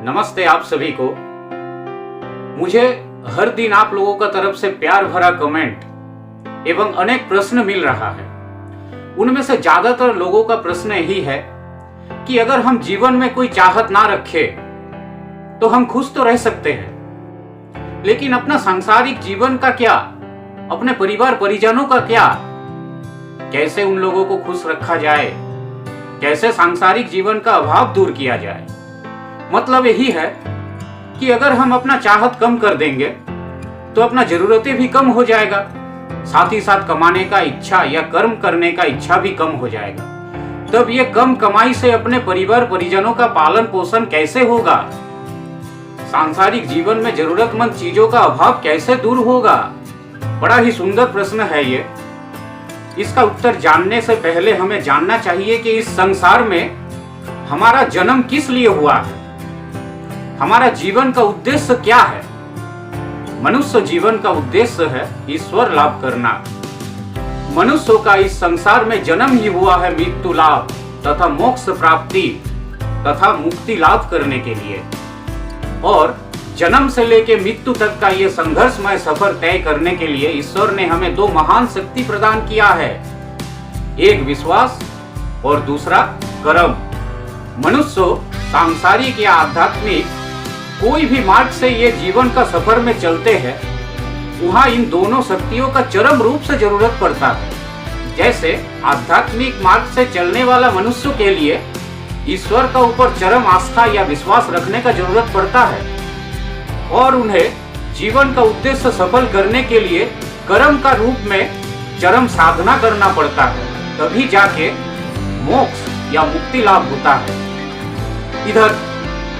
नमस्ते आप सभी को। मुझे हर दिन आप लोगों का तरफ से प्यार भरा कमेंट एवं अनेक प्रश्न मिल रहा है। उनमें से ज्यादातर लोगों का प्रश्न यही है कि अगर हम जीवन में कोई चाहत ना रखें तो हम खुश तो रह सकते हैं, लेकिन अपना सांसारिक जीवन का क्या, अपने परिवार परिजनों का क्या, कैसे उन लोगों को खुश रखा जाए, कैसे सांसारिक जीवन का अभाव दूर किया जाए। मतलब यही है कि अगर हम अपना चाहत कम कर देंगे तो अपना जरूरतें भी कम हो जाएगा, साथ ही साथ कमाने का इच्छा या कर्म करने का इच्छा भी कम हो जाएगा। तब ये कम कमाई से अपने परिवार परिजनों का पालन पोषण कैसे होगा? सांसारिक जीवन में जरूरतमंद चीजों का अभाव कैसे दूर होगा? बड़ा ही सुंदर प्रश्न है ये। इसका उत्तर जानने से पहले हमें जानना चाहिए कि इस संसार में हमारा जन्म किस लिए हुआ है, हमारा जीवन का उद्देश्य क्या है। मनुष्य जीवन का उद्देश्य है ईश्वर लाभ करना। मनुष्यों का इस संसार में जन्म ही हुआ है मृत्यु लाभ तथा मोक्ष प्राप्ति तथा मुक्ति लाभ करने के लिए, और जन्म से लेकर मृत्यु तक का ये संघर्षमय सफर तय करने के लिए ईश्वर ने हमें दो महान शक्ति प्रदान किया है, एक विश्वास और दूसरा कर्म। मनुष्य सांसारिक या आध्यात्मिक कोई भी मार्ग से ये जीवन का सफर में चलते हैं, वहां इन दोनों शक्तियों का चरम रूप से जरूरत पड़ता है। जैसे आध्यात्मिक मार्ग से चलने वाला मनुष्य के लिए ईश्वर का ऊपर चरम आस्था या विश्वास रखने का जरूरत पड़ता है, और उन्हें जीवन का उद्देश्य सफल करने के लिए कर्म का रूप में चरम साधना करना पड़ता है, तभी जाके मोक्ष या मुक्ति लाभ होता है। इधर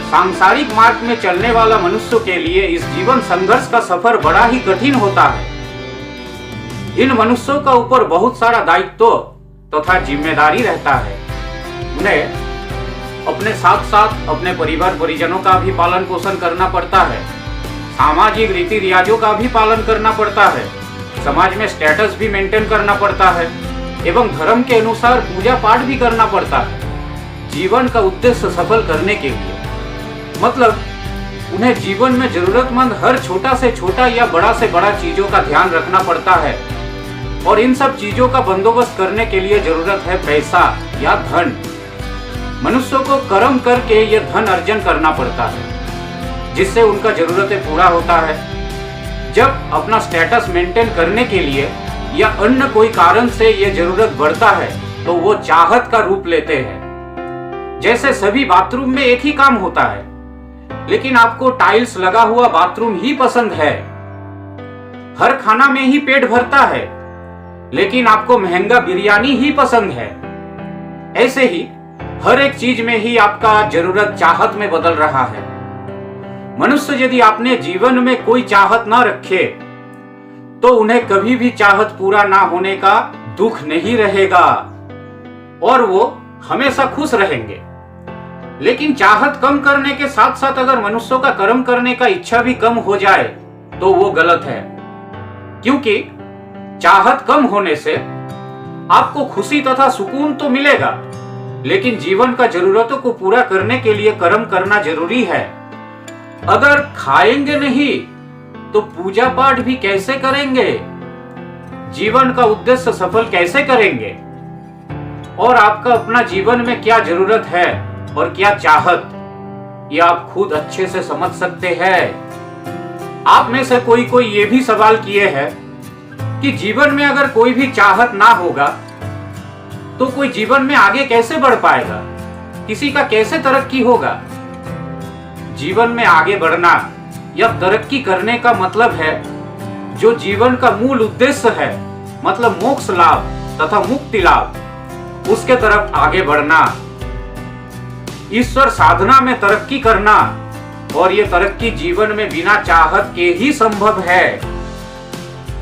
सांसारिक मार्ग में चलने वाला मनुष्य के लिए इस जीवन संघर्ष का सफर बड़ा ही कठिन होता है। इन मनुष्यों का ऊपर बहुत सारा दायित्व तथा जिम्मेदारी रहता है। उन्हें अपने साथ साथ अपने परिवार परिजनों का भी पालन पोषण करना पड़ता है, सामाजिक रीति रिवाजों का भी पालन करना पड़ता है, समाज में स्टेटस भी मेंटेन करना पड़ता है एवं धर्म के अनुसार पूजा पाठ भी करना पड़ता है जीवन का उद्देश्य सफल करने के लिए। मतलब उन्हें जीवन में जरूरतमंद हर छोटा से छोटा या बड़ा से बड़ा चीजों का ध्यान रखना पड़ता है, और इन सब चीजों का बंदोबस्त करने के लिए जरूरत है पैसा या धन। मनुष्यों को कर्म करके यह धन अर्जन करना पड़ता है, जिससे उनका जरूरतें पूरा होता है। जब अपना स्टेटस मेंटेन करने के लिए या अन्य कोई कारण से यह जरूरत बढ़ता है तो वो चाहत का रूप लेते हैं। जैसे सभी बाथरूम में एक ही काम होता है, लेकिन आपको टाइल्स लगा हुआ बाथरूम ही पसंद है। हर खाना में ही पेट भरता है, लेकिन आपको महंगा बिरयानी ही पसंद है। ऐसे ही हर एक चीज में ही आपका जरूरत चाहत में बदल रहा है। मनुष्य यदि अपने जीवन में कोई चाहत ना रखे तो उन्हें कभी भी चाहत पूरा ना होने का दुख नहीं रहेगा, और वो हमेशा खुश रहेंगे। लेकिन चाहत कम करने के साथ साथ अगर मनुष्यों का कर्म करने का इच्छा भी कम हो जाए तो वो गलत है, क्योंकि चाहत कम होने से आपको खुशी तथा सुकून तो मिलेगा, लेकिन जीवन का जरूरतों को पूरा करने के लिए कर्म करना जरूरी है। अगर खाएंगे नहीं तो पूजा पाठ भी कैसे करेंगे, जीवन का उद्देश्य सफल कैसे करेंगे? और आपका अपना जीवन में क्या जरूरत है और क्या चाहत, ये आप खुद अच्छे से समझ सकते हैं। आप में से कोई कोई ये भी सवाल किए हैं कि जीवन में अगर कोई भी चाहत ना होगा तो कोई जीवन में आगे कैसे बढ़ पाएगा, किसी का कैसे तरक्की होगा? जीवन में आगे बढ़ना या तरक्की करने का मतलब है जो जीवन का मूल उद्देश्य है, मतलब मोक्ष लाभ तथा मुक्ति लाभ, उसके तरफ आगे बढ़ना, ईश्वर साधना में तरक्की करना। और ये तरक्की जीवन में बिना चाहत के ही संभव है।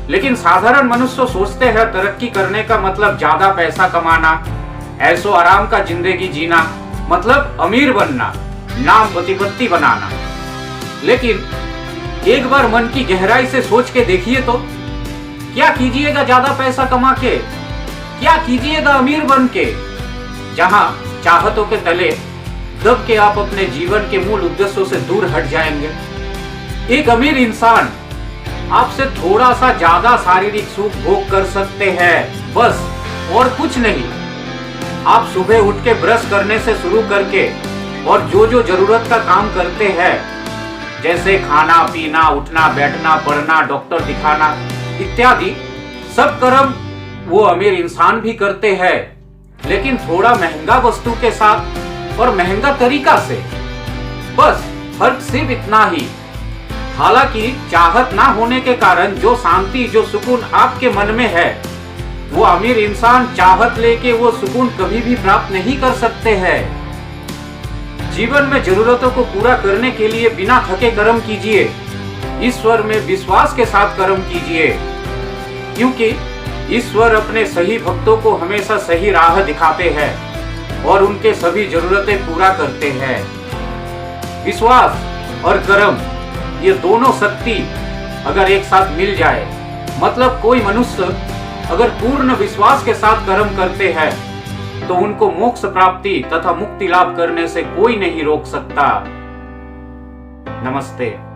लेकिन साधारण मनुष्य सोचते हैं तरक्की करने का मतलब ज्यादा पैसा कमाना, ऐशो आराम का जिंदगी जीना, मतलब अमीर बनना, नाम प्रतिपत्ति बनाना। लेकिन एक बार मन की गहराई से सोच के देखिए तो क्या कीजिएगा ज्यादा पैसा कमा के, क्या कीजिएगा अमीर बन के, जहां चाहतों के तले दब के आप अपने जीवन के मूल उद्देश्यों से दूर हट जाएंगे। एक अमीर इंसान आपसे थोड़ा सा ज्यादा शारीरिक सुख भोग कर सकते हैं, बस, और कुछ नहीं। आप सुबह उठ के ब्रश करने से शुरू करके और जो जो जरूरत का काम करते हैं, जैसे खाना पीना, उठना बैठना, पढ़ना, डॉक्टर दिखाना इत्यादि, सब कर्म वो अमीर इंसान भी करते हैं, लेकिन थोड़ा महंगा वस्तु के साथ और महंगा तरीका से। बस फर्क सिर्फ इतना ही। हालांकि चाहत ना होने के कारण जो शांति, जो सुकून आपके मन में है, वो अमीर इंसान चाहत लेके वो सुकून कभी भी प्राप्त नहीं कर सकते हैं। जीवन में जरूरतों को पूरा करने के लिए बिना थके कर्म कीजिए, ईश्वर में विश्वास के साथ कर्म कीजिए, क्योंकि ईश्वर अपने सही भक्तों को हमेशा सही राह दिखाते हैं और उनके सभी जरूरतें पूरा करते हैं। विश्वास और कर्म, ये दोनों शक्ति अगर एक साथ मिल जाए, मतलब कोई मनुष्य अगर पूर्ण विश्वास के साथ कर्म करते हैं, तो उनको मोक्ष प्राप्ति तथा मुक्ति लाभ करने से कोई नहीं रोक सकता। नमस्ते।